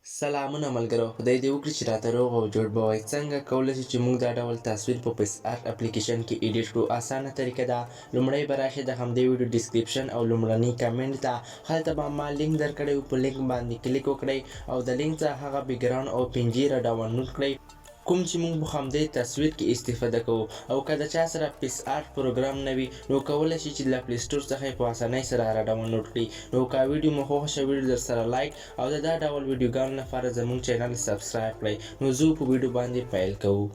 سلامونه ملګرو، خدای دې وکړي چې راته روغ او جوړ به وای. څنګه کولی شو چې موږ دا ډول تصویر په پیس آرټ اپلیکیشن کې ایډیټ کړو؟ اسانه طریقه ده. لومړی به راشئ د همدې ویډیو ډسکریپشن او لومړني کمنټ ته، هلته به ما لینک درکړی وي. په لینک باندې کلیک وکړئ او د لینک څخه هغه بیکګراوند او پنجې را ډاونلوډ کړئ کوم چې موږ په همدې تصویر کې استفاده کوو. او که د چا سره پیس آرټ پروګرام نه وي نو کولی شي چې له پلی سټور څخه یې په اسانۍ سره را ډاونلوډ کړي. نو که ویډیو مو خوښه شوه ویډیو در سره لایک او د دا ډول ویډیوګانو لپاره زموږ چینل سبسکرایب کړئ. نو زه په ویډیو باندې پیل کوو.